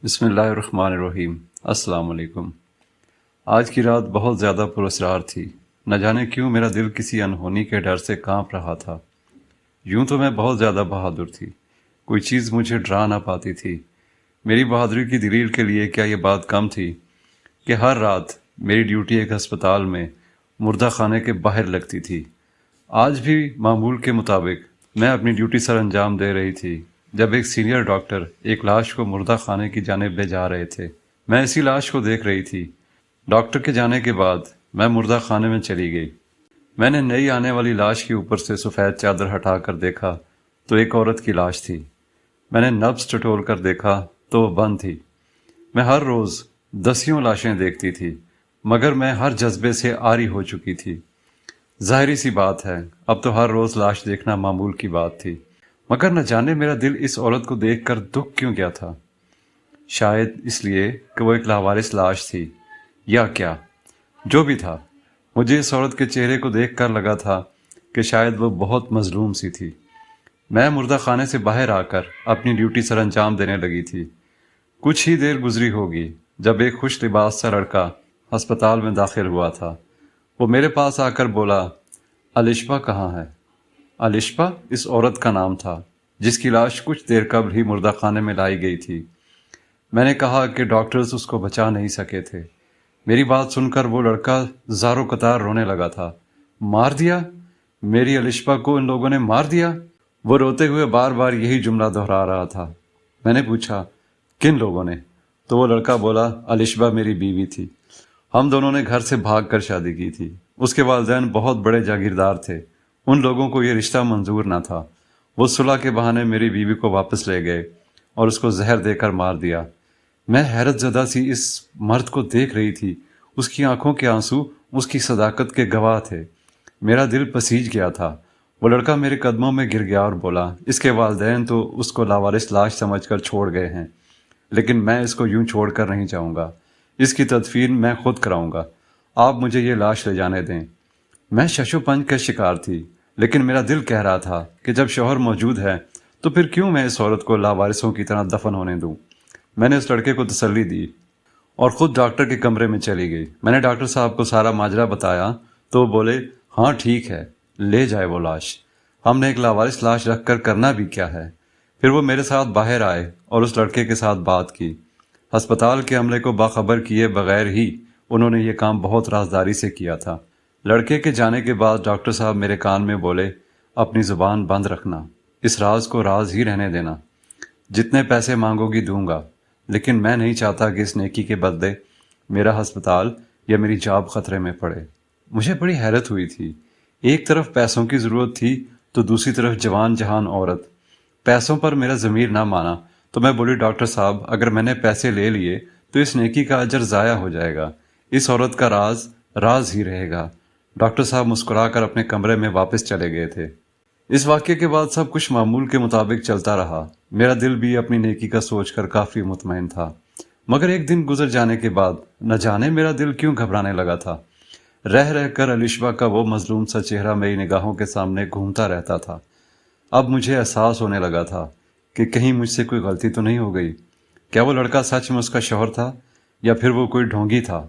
بسم اللہ الرحمن الرحیم۔ السلام علیکم۔ آج کی رات بہت زیادہ پراسرار تھی۔ نہ جانے کیوں میرا دل کسی انہونی کے ڈر سے کانپ رہا تھا۔ یوں تو میں بہت زیادہ بہادر تھی، کوئی چیز مجھے ڈرا نہ پاتی تھی۔ میری بہادری کی دلیل کے لیے کیا یہ بات کم تھی کہ ہر رات میری ڈیوٹی ایک ہسپتال میں مردہ خانے کے باہر لگتی تھی۔ آج بھی معمول کے مطابق میں اپنی ڈیوٹی سر انجام دے رہی تھی جب ایک سینئر ڈاکٹر ایک لاش کو مردہ خانے کی جانب لے جا رہے تھے۔ میں اسی لاش کو دیکھ رہی تھی۔ ڈاکٹر کے جانے کے بعد میں مردہ خانے میں چلی گئی۔ میں نے نئی آنے والی لاش کے اوپر سے سفید چادر ہٹا کر دیکھا تو ایک عورت کی لاش تھی۔ میں نے نبض ٹٹول کر دیکھا تو وہ بند تھی۔ میں ہر روز دسیوں لاشیں دیکھتی تھی، مگر میں ہر جذبے سے عاری ہو چکی تھی۔ ظاہری سی بات ہے، اب تو ہر روز لاش دیکھنا معمول کی بات تھی، مگر نہ جانے میرا دل اس عورت کو دیکھ کر دکھ کیوں گیا تھا۔ شاید اس لیے کہ وہ ایک لاوارث لاش تھی، یا کیا جو بھی تھا، مجھے اس عورت کے چہرے کو دیکھ کر لگا تھا کہ شاید وہ بہت مظلوم سی تھی۔ میں مردہ خانے سے باہر آ کر اپنی ڈیوٹی سر انجام دینے لگی تھی۔ کچھ ہی دیر گزری ہوگی جب ایک خوش لباس سا لڑکا ہسپتال میں داخل ہوا تھا۔ وہ میرے پاس آ کر بولا، الشبہ کہاں ہے؟ الشبہ اس عورت کا نام تھا جس کی لاش کچھ دیر قبل ہی مردہ خانے میں لائی گئی تھی۔ میں نے کہا کہ ڈاکٹرز اس کو بچا نہیں سکے تھے۔ میری بات سن کر وہ لڑکا زاروں قطار رونے لگا تھا۔ مار دیا؟ میری الشبہ کو ان لوگوں نے مار دیا؟ وہ روتے ہوئے بار بار یہی جملہ دہرا رہا تھا۔ میں نے پوچھا، کن لوگوں نے؟ تو وہ لڑکا بولا، الشبہ میری بیوی تھی، ہم دونوں نے گھر سے بھاگ کر شادی کی تھی۔ اس کے والدین بہت بڑے جاگیردار تھے، ان لوگوں کو یہ رشتہ منظور نہ تھا۔ وہ صلح کے بہانے میری بیوی کو واپس لے گئے اور اس کو زہر دے کر مار دیا۔ میں حیرت زدہ سی اس مرد کو دیکھ رہی تھی۔ اس کی آنکھوں کے آنسو اس کی صداقت کے گواہ تھے۔ میرا دل پسیج گیا تھا۔ وہ لڑکا میرے قدموں میں گر گیا اور بولا، اس کے والدین تو اس کو لاوارث لاش سمجھ کر چھوڑ گئے ہیں، لیکن میں اس کو یوں چھوڑ کر نہیں جاؤں گا۔ اس کی تدفین میں خود کراؤں گا۔ آپ مجھے یہ لاش لے جانے دیں۔ میں شش و پنج کا شکار تھی، لیکن میرا دل کہہ رہا تھا کہ جب شوہر موجود ہے تو پھر کیوں میں اس عورت کو لاوارثوں کی طرح دفن ہونے دوں۔ میں نے اس لڑکے کو تسلی دی اور خود ڈاکٹر کے کمرے میں چلی گئی۔ میں نے ڈاکٹر صاحب کو سارا ماجرا بتایا تو وہ بولے، ہاں ٹھیک ہے، لے جائے وہ لاش، ہم نے ایک لاوارث لاش رکھ کر کرنا بھی کیا ہے۔ پھر وہ میرے ساتھ باہر آئے اور اس لڑکے کے ساتھ بات کی۔ ہسپتال کے عملے کو باخبر کیے بغیر ہی انہوں نے یہ کام بہت رازداری سے کیا تھا۔ لڑکے کے جانے کے بعد ڈاکٹر صاحب میرے کان میں بولے، اپنی زبان بند رکھنا، اس راز کو راز ہی رہنے دینا۔ جتنے پیسے مانگو گی دوں گا، لیکن میں نہیں چاہتا کہ اس نیکی کے بدلے میرا ہسپتال یا میری جاب خطرے میں پڑے۔ مجھے بڑی حیرت ہوئی تھی۔ ایک طرف پیسوں کی ضرورت تھی تو دوسری طرف جوان جہان عورت۔ پیسوں پر میرا ضمیر نہ مانا تو میں بولی، ڈاکٹر صاحب اگر میں نے پیسے لے لیے تو اس نیکی کا اجر ضائع ہو جائے گا، اس عورت کا راز راز ہی رہے گا۔ ڈاکٹر صاحب مسکرا کر اپنے کمرے میں واپس چلے گئے تھے۔ اس واقعے کے بعد سب کچھ معمول کے مطابق چلتا رہا۔ میرا دل بھی اپنی نیکی کا سوچ کر کافی مطمئن تھا، مگر ایک دن گزر جانے کے بعد نہ جانے میرا دل کیوں گھبرانے لگا تھا۔ رہ رہ کر الشبہ کا وہ مظلوم سا چہرہ میری نگاہوں کے سامنے گھومتا رہتا تھا۔ اب مجھے احساس ہونے لگا تھا کہ کہیں مجھ سے کوئی غلطی تو نہیں ہو گئی۔ کیا وہ لڑکا سچ میں اس کا شوہر تھا یا پھر وہ کوئی ڈھونگی تھا؟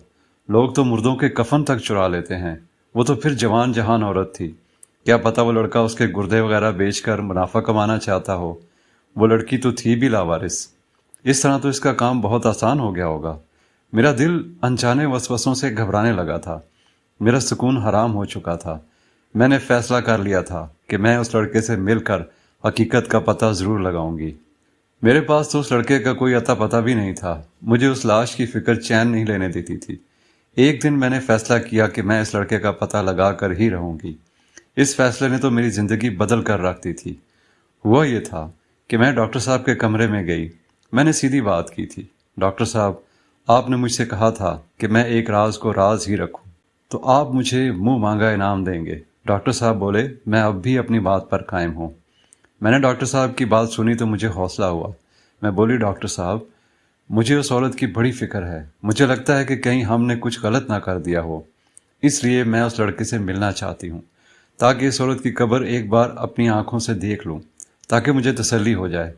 لوگ تو مردوں کے کفن تک چرا لیتے ہیں، وہ تو پھر جوان جہان عورت تھی۔ کیا پتہ وہ لڑکا اس کے گردے وغیرہ بیچ کر منافع کمانا چاہتا ہو۔ وہ لڑکی تو تھی بھی لاوارث۔ اس طرح تو اس کا کام بہت آسان ہو گیا ہوگا۔ میرا دل انجانے وسوسوں سے گھبرانے لگا تھا۔ میرا سکون حرام ہو چکا تھا۔ میں نے فیصلہ کر لیا تھا کہ میں اس لڑکے سے مل کر حقیقت کا پتہ ضرور لگاؤں گی۔ میرے پاس تو اس لڑکے کا کوئی اتا پتہ بھی نہیں تھا۔ مجھے اس لاش کی فکر چین نہیں لینے دیتی تھی۔ ایک دن میں نے فیصلہ کیا کہ میں اس لڑکے کا پتہ لگا کر ہی رہوں گی۔ اس فیصلے نے تو میری زندگی بدل کر رکھ دی تھی۔ ہوا یہ تھا کہ میں ڈاکٹر صاحب کے کمرے میں گئی۔ میں نے سیدھی بات کی تھی، ڈاکٹر صاحب آپ نے مجھ سے کہا تھا کہ میں ایک راز کو راز ہی رکھوں، تو آپ مجھے منہ مانگا انعام دیں گے۔ ڈاکٹر صاحب بولے، میں اب بھی اپنی بات پر قائم ہوں۔ میں نے ڈاکٹر صاحب کی بات سنی تو مجھے حوصلہ ہوا۔ میں بولی، ڈاکٹر صاحب مجھے اس عورت کی بڑی فکر ہے۔ مجھے لگتا ہے کہ کہیں ہم نے کچھ غلط نہ کر دیا ہو، اس لیے میں اس لڑکے سے ملنا چاہتی ہوں تاکہ اس عورت کی قبر ایک بار اپنی آنکھوں سے دیکھ لوں، تاکہ مجھے تسلی ہو جائے۔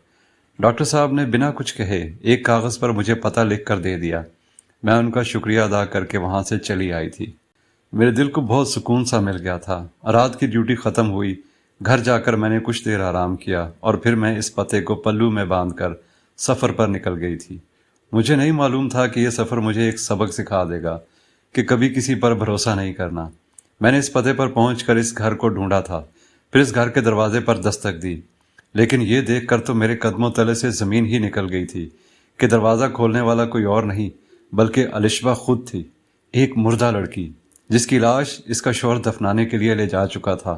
ڈاکٹر صاحب نے بنا کچھ کہے ایک کاغذ پر مجھے پتہ لکھ کر دے دیا۔ میں ان کا شکریہ ادا کر کے وہاں سے چلی آئی تھی۔ میرے دل کو بہت سکون سا مل گیا تھا۔ رات کی ڈیوٹی ختم ہوئی، گھر جا کر میں نے کچھ دیر آرام کیا اور پھر میں اس پتے کو پلو میں باندھ کر سفر پر نکل گئی تھی۔ مجھے نہیں معلوم تھا کہ یہ سفر مجھے ایک سبق سکھا دے گا کہ کبھی کسی پر بھروسہ نہیں کرنا۔ میں نے اس پتے پر پہنچ کر اس گھر کو ڈھونڈا تھا، پھر اس گھر کے دروازے پر دستک دی، لیکن یہ دیکھ کر تو میرے قدموں تلے سے زمین ہی نکل گئی تھی کہ دروازہ کھولنے والا کوئی اور نہیں بلکہ الشبہ خود تھی، ایک مردہ لڑکی جس کی لاش اس کا شوہر دفنانے کے لیے لے جا چکا تھا۔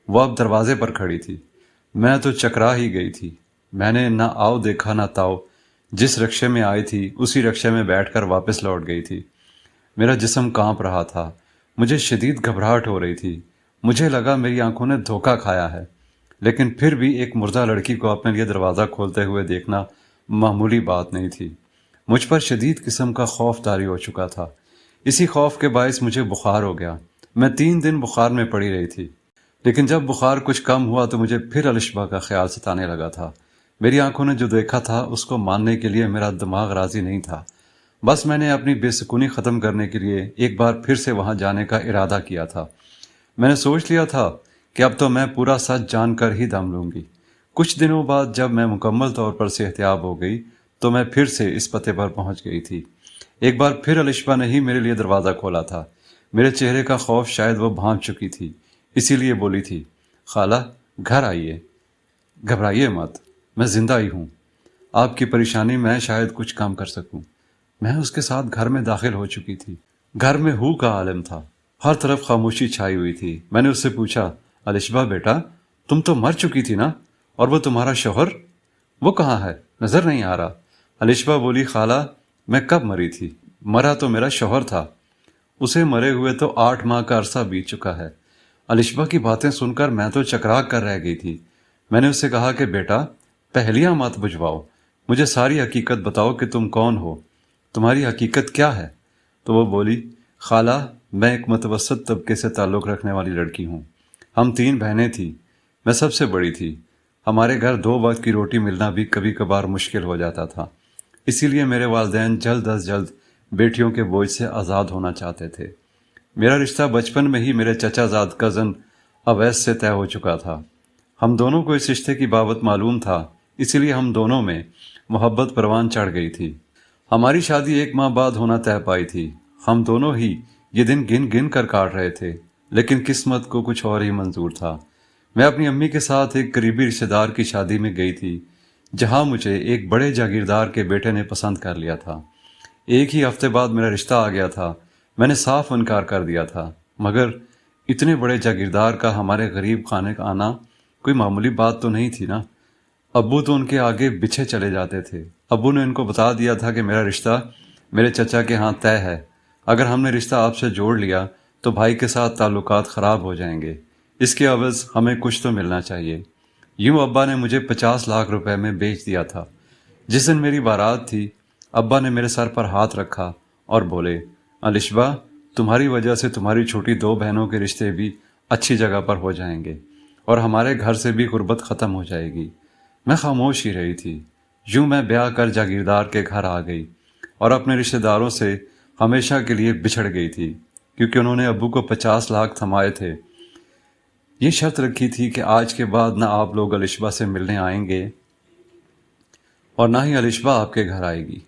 وہ اب دروازے پر کھڑی تھی۔ میں تو چکرا ہی گئی تھی۔ میں نے نہ آؤ دیکھا نہ تاؤ، جس رکشے میں آئی تھی اسی رکشے میں بیٹھ کر واپس لوٹ گئی تھی۔ میرا جسم کانپ رہا تھا، مجھے شدید گھبراہٹ ہو رہی تھی۔ مجھے لگا میری آنکھوں نے دھوکہ کھایا ہے، لیکن پھر بھی ایک مردہ لڑکی کو اپنے لیے دروازہ کھولتے ہوئے دیکھنا معمولی بات نہیں تھی۔ مجھ پر شدید قسم کا خوف طاری ہو چکا تھا۔ اسی خوف کے باعث مجھے بخار ہو گیا۔ میں 3 دن بخار میں پڑی رہی تھی، لیکن جب بخار کچھ کم ہوا تو مجھے پھر الشبہ کا خیال ستانے لگا تھا۔ میری آنکھوں نے جو دیکھا تھا اس کو ماننے کے لیے میرا دماغ راضی نہیں تھا۔ بس میں نے اپنی بے سکونی ختم کرنے کے لیے ایک بار پھر سے وہاں جانے کا ارادہ کیا تھا۔ میں نے سوچ لیا تھا کہ اب تو میں پورا سچ جان کر ہی دم لوں گی۔ کچھ دنوں بعد جب میں مکمل طور پر صحتیاب ہو گئی تو میں پھر سے اس پتے پر پہنچ گئی تھی۔ ایک بار پھر الشبہ نے ہی میرے لیے دروازہ کھولا تھا۔ میرے چہرے کا خوف شاید وہ بھانپ چکی تھی، اسی لیے بولی تھی، خالہ گھر آئیے، گھبرائیے مت، میں زندہ ہی ہوں، آپ کی پریشانی میں شاید کچھ کام کر سکوں۔ میں اس کے ساتھ گھر میں داخل ہو چکی تھی۔ گھر میں ہو کا عالم تھا، ہر طرف خاموشی چھائی ہوئی تھی۔ میں نے اس سے پوچھا، الشبہ بیٹا تم تو مر چکی تھی نا، اور وہ تمہارا شوہر وہ کہاں ہے؟ نظر نہیں آ رہا۔ الشبہ بولی، خالہ میں کب مری تھی؟ مرا تو میرا شوہر تھا، اسے مرے ہوئے تو 8 ماہ کا عرصہ بیت چکا ہے۔ الشبہ کی باتیں سن کر میں تو چکرا کر رہ گئی تھی۔ میں نے اس سے کہا کہ بیٹا پہلیاں مت بجھواؤ، مجھے ساری حقیقت بتاؤ کہ تم کون ہو، تمہاری حقیقت کیا ہے؟ تو وہ بولی، خالہ میں ایک متوسط طبقے سے تعلق رکھنے والی لڑکی ہوں۔ ہم 3 بہنیں تھیں، میں سب سے بڑی تھی۔ ہمارے گھر 2 وقت کی روٹی ملنا بھی کبھی کبھار مشکل ہو جاتا تھا، اسی لیے میرے والدین جلد از جلد بیٹیوں کے بوجھ سے آزاد ہونا چاہتے تھے۔ میرا رشتہ بچپن میں ہی میرے چچا زاد کزن اویس سے طے ہو چکا تھا۔ ہم دونوں کو اس رشتے کی بابت معلوم تھا، اسی لیے ہم دونوں میں محبت پروان چڑھ گئی تھی۔ ہماری شادی 1 ماہ بعد ہونا طے پائی تھی۔ ہم دونوں ہی یہ دن گن گن کر کاٹ رہے تھے، لیکن قسمت کو کچھ اور ہی منظور تھا۔ میں اپنی امی کے ساتھ ایک قریبی رشتہ دار کی شادی میں گئی تھی، جہاں مجھے ایک بڑے جاگیردار کے بیٹے نے پسند کر لیا تھا۔ ایک ہی ہفتے بعد میرا رشتہ آ گیا تھا۔ میں نے صاف انکار کر دیا تھا، مگر اتنے بڑے جاگیردار کا ہمارے غریب خانے کا آنا کوئی معمولی بات تو نہیں تھی نا۔ ابو تو ان کے آگے بچھے چلے جاتے تھے۔ ابو نے ان کو بتا دیا تھا کہ میرا رشتہ میرے چچا کے ہاں طے ہے، اگر ہم نے رشتہ آپ سے جوڑ لیا تو بھائی کے ساتھ تعلقات خراب ہو جائیں گے، اس کے عوض ہمیں کچھ تو ملنا چاہیے۔ یوں ابا نے مجھے 50 لاکھ روپے میں بیچ دیا تھا۔ جس دن میری بارات تھی، ابا نے میرے سر پر ہاتھ رکھا اور بولے، الشبہ تمہاری وجہ سے تمہاری چھوٹی 2 بہنوں کے رشتے بھی اچھی جگہ پر ہو جائیں گے اور ہمارے گھر سے بھی غربت ختم ہو جائے گی۔ میں خاموش ہی رہی تھی۔ یوں میں بیاہ کر جاگیردار کے گھر آ گئی اور اپنے رشتہ داروں سے ہمیشہ کے لیے بچھڑ گئی تھی، کیونکہ انہوں نے ابو کو 50 لاکھ تھمائے تھے۔ یہ شرط رکھی تھی کہ آج کے بعد نہ آپ لوگ الشبہ سے ملنے آئیں گے اور نہ ہی الشبہ آپ کے گھر آئے گی۔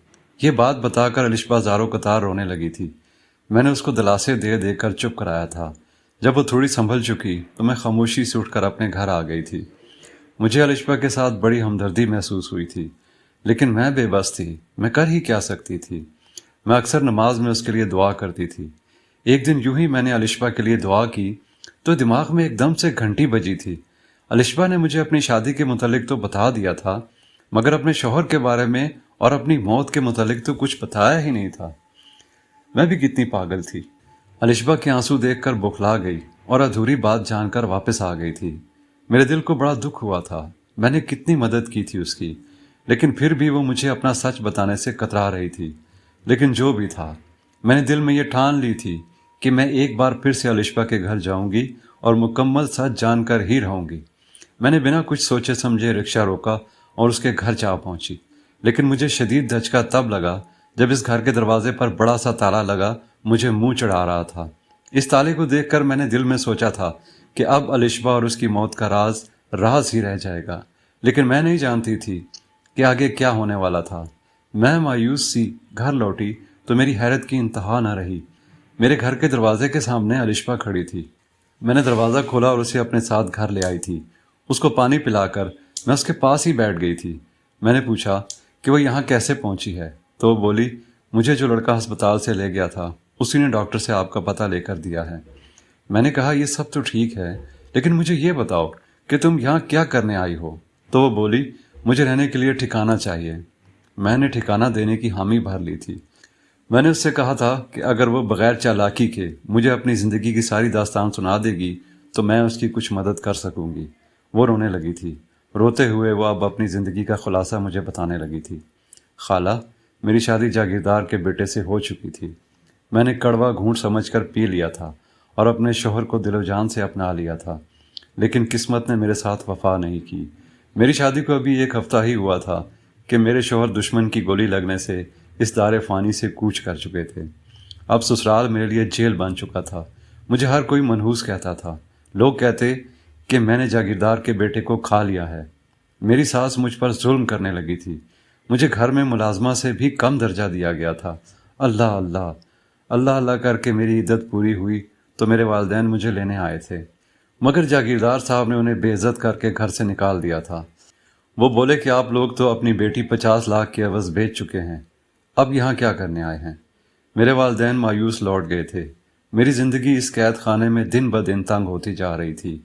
یہ بات بتا کر الشبہ زاروں قطار رونے لگی تھی۔ میں نے اس کو دلاسے دے دے کر چپ کرایا تھا۔ جب وہ تھوڑی سنبھل چکی تو میں خاموشی سے اٹھ کر اپنے گھر آ گئی تھی۔ مجھے الشبہ کے ساتھ بڑی ہمدردی محسوس ہوئی تھی، لیکن میں بے بس تھی، میں کر ہی کیا سکتی تھی۔ میں اکثر نماز میں اس کے لیے دعا کرتی تھی۔ ایک دن یوں ہی میں نے الشبہ کے لیے دعا کی تو دماغ میں ایک دم سے گھنٹی بجی تھی۔ الشبہ نے مجھے اپنی شادی کے متعلق تو بتا دیا تھا، مگر اپنے شوہر کے بارے میں اور اپنی موت کے متعلق تو کچھ بتایا ہی نہیں تھا۔ میں بھی کتنی پاگل تھی۔ الشبہ کے آنسو دیکھ کر بوکھلا گئی اور ادھوری بات جان کر واپس آ گئی تھی۔ میرے دل کو بڑا دکھ ہوا تھا۔ میں نے کتنی مدد کی تھی اس کی، لیکن پھر بھی وہ مجھے اپنا سچ بتانے سے کترا رہی تھی۔ لیکن جو بھی تھا، میں نے دل میں یہ ٹھان لی تھی کہ میں ایک بار پھر سے الشبہ کے گھر جاؤں گی اور مکمل سچ جان کر ہی رہوں گی۔ میں نے بنا کچھ سوچے سمجھے رکشہ روکا اور اس کے گھر جا پہنچی، لیکن مجھے شدید دھچکا تب لگا جب اس گھر کے دروازے پر بڑا سا تالا لگا مجھے منہ چڑھا رہا تھا۔ اس تالے کو دیکھ کر میں نے دل میں سوچا تھا کہ اب الشبا اور اس کی موت کا راز راز ہی رہ جائے گا، لیکن میں نہیں جانتی تھی کہ آگے کیا ہونے والا تھا۔ میں مایوس سی گھر لوٹی تو میری حیرت کی انتہا نہ رہی۔ میرے گھر کے دروازے کے سامنے الشبا کھڑی تھی۔ میں نے دروازہ کھولا اور اسے اپنے ساتھ گھر لے آئی تھی۔ اس کو پانی پلا کر میں اس کے پاس ہی بیٹھ گئی تھی۔ میں نے پوچھا کہ وہ یہاں کیسے پہنچی ہے، تو وہ بولی مجھے جو لڑکا ہسپتال سے لے گیا تھا اسی نے ڈاکٹر سے آپ کا پتہ لے کر دیا ہے۔ میں نے کہا یہ سب تو ٹھیک ہے، لیکن مجھے یہ بتاؤ کہ تم یہاں کیا کرنے آئی ہو؟ تو وہ بولی مجھے رہنے کے لیے ٹھکانہ چاہیے۔ میں نے ٹھکانہ دینے کی حامی بھر لی تھی۔ میں نے اس سے کہا تھا کہ اگر وہ بغیر چالاکی کے مجھے اپنی زندگی کی ساری داستان سنا دے گی تو میں اس کی کچھ مدد کر سکوں گی۔ وہ رونے لگی تھی۔ روتے ہوئے وہ اب اپنی زندگی کا خلاصہ مجھے بتانے لگی تھی۔ خالہ، میری شادی جاگیردار کے بیٹے سے ہو چکی تھی۔ میں نے کڑوا گھونٹ سمجھ کر پی لیا تھا اور اپنے شوہر کو دل و جان سے اپنا لیا تھا، لیکن قسمت نے میرے ساتھ وفا نہیں کی۔ میری شادی کو ابھی 1 ہفتہ ہی ہوا تھا کہ میرے شوہر دشمن کی گولی لگنے سے اس دار فانی سے کوچ کر چکے تھے۔ اب سسرال میرے لیے جیل بن چکا تھا۔ مجھے ہر کوئی منحوس کہتا تھا۔ لوگ کہتے کہ میں نے جاگیردار کے بیٹے کو کھا لیا ہے۔ میری ساس مجھ پر ظلم کرنے لگی تھی۔ مجھے گھر میں ملازمہ سے بھی کم درجہ دیا گیا تھا۔ اللہ اللہ اللہ اللہ کر کے میری عدت پوری ہوئی تو میرے والدین مجھے لینے آئے تھے، مگر جاگیردار صاحب نے انہیں بے عزت کر کے گھر سے نکال دیا تھا۔ وہ بولے کہ آپ لوگ تو اپنی بیٹی 50 لاکھ کے عوض بیچ چکے ہیں، اب یہاں کیا کرنے آئے ہیں؟ میرے والدین مایوس لوٹ گئے تھے۔ میری زندگی اس قید خانے میں دن بدن تنگ ہوتی جا رہی تھی۔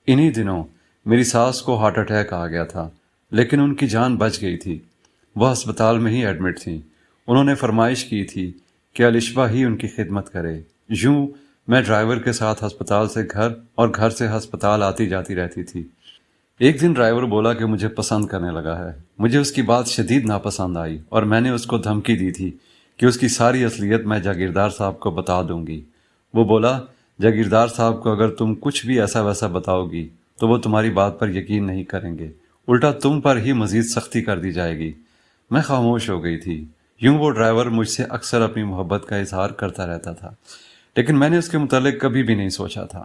انہی دنوں میری ساس کو ہارٹ اٹیک آ گیا تھا، لیکن ان کی جان بچ گئی تھی۔ وہ ہسپتال میں ہی ایڈمٹ تھیں۔ انہوں نے فرمائش کی تھی کہ الشبا ہی ان کی خدمت کرے۔ یوں میں ڈرائیور کے ساتھ ہسپتال سے گھر اور گھر سے ہسپتال آتی جاتی رہتی تھی۔ ایک دن ڈرائیور بولا کہ مجھے پسند کرنے لگا ہے۔ مجھے اس کی بات شدید ناپسند آئی اور میں نے اس کو دھمکی دی تھی کہ اس کی ساری اصلیت میں جاگیردار صاحب کو بتا دوں گی۔ وہ بولا جاگیردار صاحب کو اگر تم کچھ بھی ایسا ویسا بتاؤ گی تو وہ تمہاری بات پر یقین نہیں کریں گے، الٹا تم پر ہی مزید سختی کر دی جائے گی۔ میں خاموش ہو گئی تھی۔ یوں وہ ڈرائیور مجھ سے اکثر اپنی محبت کا اظہار کرتا رہتا تھا، لیکن میں نے اس کے متعلق کبھی بھی نہیں سوچا تھا۔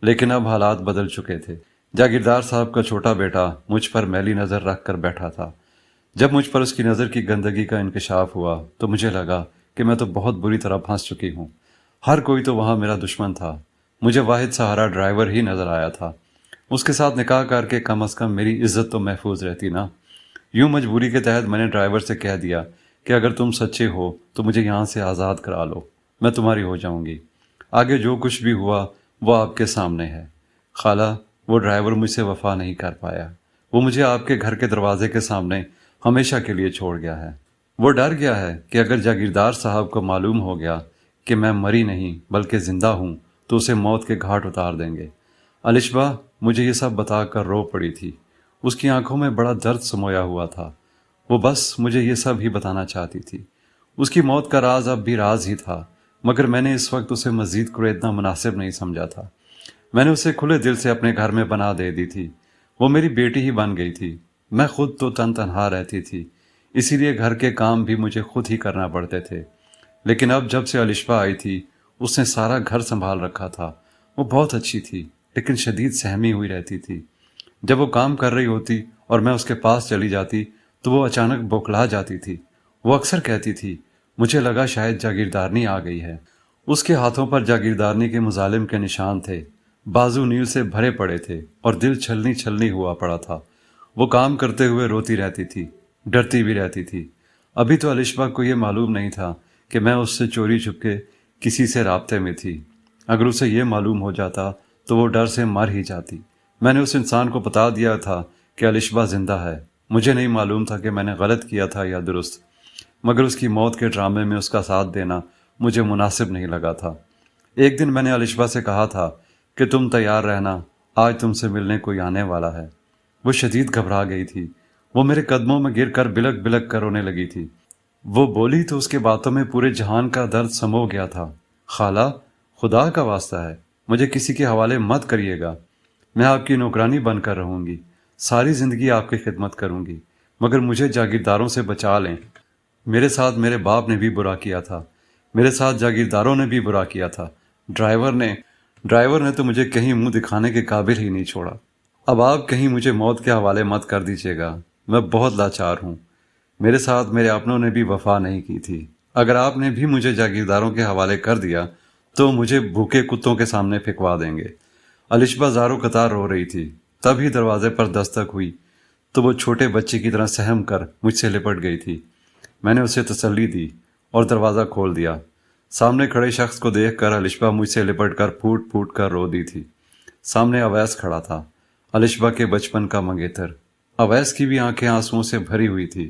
لیکن اب حالات بدل چکے تھے۔ جاگیردار صاحب کا چھوٹا بیٹا مجھ پر میلی نظر رکھ کر بیٹھا تھا۔ جب مجھ پر اس کی نظر کی گندگی کا انکشاف ہوا تو مجھے لگا کہ میں تو بہت بری طرح پھنس چکی ہوں۔ ہر کوئی تو وہاں میرا دشمن تھا۔ مجھے واحد سہارا ڈرائیور ہی نظر آیا تھا۔ اس کے ساتھ نکاح کر کے کم از کم میری عزت تو محفوظ رہتی نا۔ یوں مجبوری کے تحت میں نے ڈرائیور سے کہہ دیا کہ اگر تم سچے ہو تو مجھے یہاں سے آزاد کرا لو، میں تمہاری ہو جاؤں گی۔ آگے جو کچھ بھی ہوا وہ آپ کے سامنے ہے۔ خالہ، وہ ڈرائیور مجھ سے وفا نہیں کر پایا۔ وہ مجھے آپ کے گھر کے دروازے کے سامنے ہمیشہ کے لیے چھوڑ گیا ہے۔ وہ ڈر گیا ہے کہ اگر جاگیردار صاحب کو معلوم ہو گیا کہ میں مری نہیں بلکہ زندہ ہوں تو اسے موت کے گھاٹ اتار دیں گے۔ الشبا مجھے یہ سب بتا کر رو پڑی تھی۔ اس کی آنکھوں میں بڑا درد سمویا ہوا تھا۔ وہ بس مجھے یہ سب ہی بتانا چاہتی تھی۔ اس کی موت کا راز اب بھی راز ہی تھا، مگر میں نے اس وقت اسے مزید کریدنا مناسب نہیں سمجھا تھا۔ میں نے اسے کھلے دل سے اپنے گھر میں بنا دے دی تھی۔ وہ میری بیٹی ہی بن گئی تھی۔ میں خود تو تنہا رہتی تھی، اسی لیے گھر کے کام بھی مجھے خود ہی کرنا پڑتے تھے۔ لیکن اب جب سے الشبا آئی تھی اس نے سارا گھر سنبھال رکھا تھا۔ وہ بہت اچھی تھی لیکن شدید سہمی ہوئی رہتی تھی۔ جب وہ کام کر رہی ہوتی اور میں اس کے پاس چلی جاتی تو وہ اچانک بوکھلا جاتی تھی۔ وہ اکثر کہتی تھی مجھے لگا شاید جاگیردارنی آ گئی ہے۔ اس کے ہاتھوں پر جاگیردارنی کے مظالم کے نشان تھے، بازو نیل سے بھرے پڑے تھے اور دل چھلنی چھلنی ہوا پڑا تھا۔ وہ کام کرتے ہوئے روتی رہتی تھی، ڈرتی بھی رہتی تھی۔ ابھی تو الشبا کو یہ معلوم نہیں تھا کہ میں اس سے چوری چھپ کے کسی سے رابطے میں تھی۔ اگر اسے یہ معلوم ہو جاتا تو وہ ڈر سے مر ہی جاتی۔ میں نے اس انسان کو بتا دیا تھا کہ الشبا زندہ ہے۔ مجھے نہیں معلوم تھا کہ میں نے غلط کیا تھا یا درست، مگر اس کی موت کے ڈرامے میں اس کا ساتھ دینا مجھے مناسب نہیں لگا تھا۔ ایک دن میں نے الشبا سے کہا تھا کہ تم تیار رہنا، آج تم سے ملنے کوئی آنے والا ہے۔ وہ شدید گھبرا گئی تھی۔ وہ میرے قدموں میں گر کر بلک بلک کر رونے لگی تھی۔ وہ بولی تو اس کے باتوں میں پورے جہان کا درد سمو گیا تھا۔ خالہ، خدا کا واسطہ ہے، مجھے کسی کے حوالے مت کریے گا، میں آپ کی نوکرانی بن کر رہوں گی۔ ساری زندگی آپ کی خدمت کروں گی، مگر مجھے جاگیرداروں سے بچا لیں۔ میرے ساتھ میرے باپ نے بھی برا کیا تھا، میرے ساتھ جاگیرداروں نے بھی برا کیا تھا، ڈرائیور نے تو مجھے کہیں منہ دکھانے کے قابل ہی نہیں چھوڑا۔ اب آپ کہیں مجھے موت کے حوالے مت کر دیجیے گا، میں بہت لاچار ہوں۔ میرے ساتھ میرے اپنوں نے بھی وفا نہیں کی تھی۔ اگر آپ نے بھی مجھے جاگیرداروں کے حوالے کر دیا تو مجھے بھوکے کتوں کے سامنے پھینکوا دیں گے۔ الشبا زاروں قطار رو رہی تھی، تب ہی دروازے پر دستک ہوئی تو وہ چھوٹے بچے کی طرح سہم کر مجھ سے لپٹ گئی تھی۔ میں نے اسے تسلی دی اور دروازہ کھول دیا۔ سامنے کھڑے شخص کو دیکھ کر الشبا مجھ سے لپٹ کر پھوٹ پھوٹ کر رو دی تھی۔ سامنے اویس کھڑا تھا، الشبا کے بچپن کا منگیتر۔ اویس کی بھی آنکھیں آنسوؤں سے بھری ہوئی تھی۔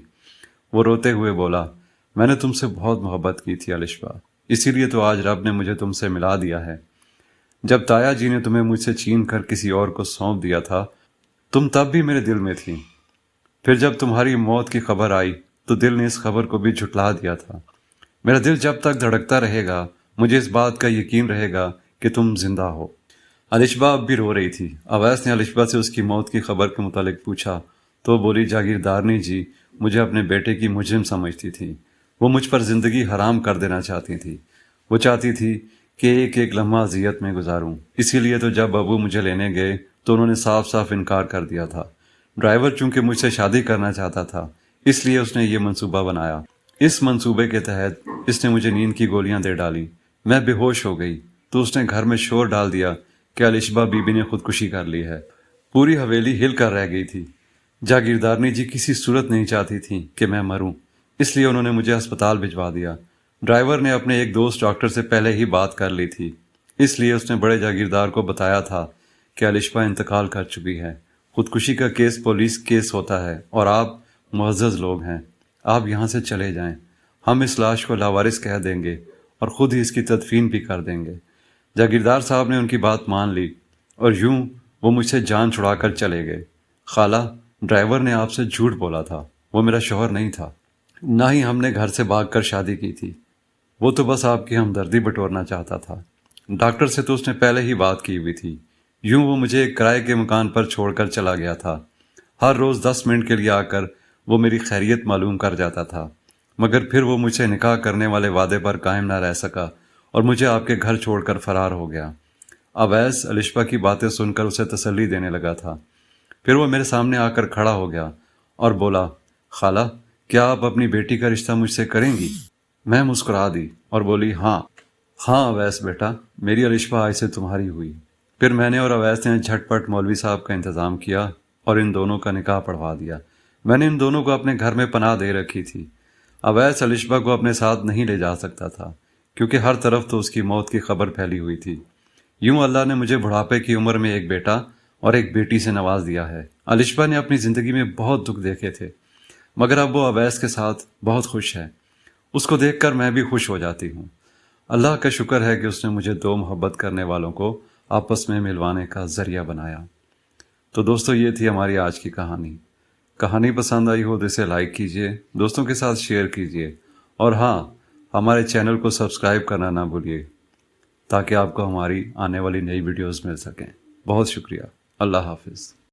وہ روتے ہوئے بولا، میں نے تم سے بہت محبت کی تھی الشبا، اسی لیے تو آج رب نے مجھے تم سے ملا دیا ہے۔ جب تایا جی نے تمہیں مجھ سے چھین کر کسی اور کو سونپ دیا تھا، تم تب بھی میرے دل میں تھی۔ پھر جب تمہاری موت کی خبر آئی تو دل نے اس خبر کو بھی جھٹلا دیا تھا۔ میرا دل جب تک دھڑکتا رہے گا، مجھے اس بات کا یقین رہے گا کہ تم زندہ ہو۔ الشبا اب بھی رو رہی تھی۔ اویس نے الشبا سے اس کی موت کی خبر کے متعلق پوچھا تو بولی، جاگیردارنی جی مجھے اپنے بیٹے کی مجرم سمجھتی تھی، وہ مجھ پر زندگی حرام کر دینا چاہتی تھی، وہ چاہتی تھی کہ ایک ایک لمحہ اذیت میں گزاروں، اسی لیے تو جب ابو مجھے لینے گئے تو انہوں نے صاف صاف انکار کر دیا تھا۔ ڈرائیور چونکہ مجھ سے شادی کرنا چاہتا تھا اس لیے اس نے یہ منصوبہ بنایا۔ اس منصوبے کے تحت اس نے مجھے نیند کی گولیاں دے ڈالی، میں بے ہوش ہو گئی تو اس نے گھر میں شور ڈال دیا کہ الشبا بی بی نے خودکشی کر لی ہے۔ پوری حویلی ہل کر رہ گئی تھی۔ جاگیردارنی جی کسی صورت نہیں چاہتی تھی کہ میں مروں، اس لیے انہوں نے مجھے ہسپتال بھجوا دیا۔ ڈرائیور نے اپنے ایک دوست ڈاکٹر سے پہلے ہی بات کر لی تھی، اس لیے اس نے بڑے جاگیردار کو بتایا تھا کہ الشبا انتقال کر چکی ہے۔ خودکشی کا کیس پولیس کیس ہوتا ہے اور آپ معزز لوگ ہیں، آپ یہاں سے چلے جائیں، ہم اس لاش کو لاوارث کہہ دیں گے اور خود ہی اس کی تدفین بھی کر دیں گے۔ جاگیردار صاحب نے ان کی بات مان لی اور یوں وہ مجھ سے جان چھڑا کر چلے گئے۔ خالہ، ڈرائیور نے آپ سے جھوٹ بولا تھا، وہ میرا شوہر نہیں تھا، نہ ہی ہم نے گھر سے بھاگ کر شادی کی تھی، وہ تو بس آپ کی ہمدردی بٹورنا چاہتا تھا۔ ڈاکٹر سے تو اس نے پہلے ہی بات کی ہوئی تھی، یوں وہ مجھے ایک کرائے کے مکان پر چھوڑ کر چلا گیا تھا۔ ہر روز 10 منٹ کے لیے آ کر وہ میری خیریت معلوم کر جاتا تھا، مگر پھر وہ مجھ سے نکاح کرنے والے وعدے پر قائم نہ رہ سکا اور مجھے آپ کے گھر چھوڑ کر فرار ہو گیا۔ اویس الشبا کی باتیں سن کر اسے تسلی دینے لگا تھا۔ پھر وہ میرے سامنے آ کر کھڑا ہو گیا اور بولا، خالہ کیا آپ اپنی بیٹی کا رشتہ مجھ سے کریں گی؟ میں مسکرا دی اور بولی، ہاں اویس بیٹا، میری الشبا آج سے تمہاری ہوئی۔ پھر میں نے اور اویس نے جھٹ پٹ مولوی صاحب کا انتظام کیا اور ان دونوں کا نکاح پڑھوا دیا۔ میں نے ان دونوں کو اپنے گھر میں پناہ دے رکھی تھی۔ اویس الشبا کو اپنے ساتھ نہیں لے جا سکتا تھا کیونکہ ہر طرف تو اس کی موت کی خبر پھیلی ہوئی تھی۔ یوں اللہ نے مجھے بڑھاپے کی عمر میں ایک بیٹا اور ایک بیٹی سے نواز دیا ہے۔ الشبا نے اپنی زندگی میں بہت دکھ دیکھے تھے، مگر اب وہ اویس کے ساتھ بہت خوش ہے۔ اس کو دیکھ کر میں بھی خوش ہو جاتی ہوں۔ اللہ کا شکر ہے کہ اس نے مجھے دو محبت کرنے والوں کو آپس میں ملوانے کا ذریعہ بنایا۔ تو دوستو، یہ تھی ہماری آج کی کہانی۔ کہانی پسند آئی ہو تو اسے لائک کیجئے، دوستوں کے ساتھ شیئر کیجئے، اور ہاں، ہمارے چینل کو سبسکرائب کرنا نہ بھولیے تاکہ آپ کو ہماری آنے والی نئی ویڈیوز مل سکیں۔ بہت شکریہ۔ اللہ حافظ۔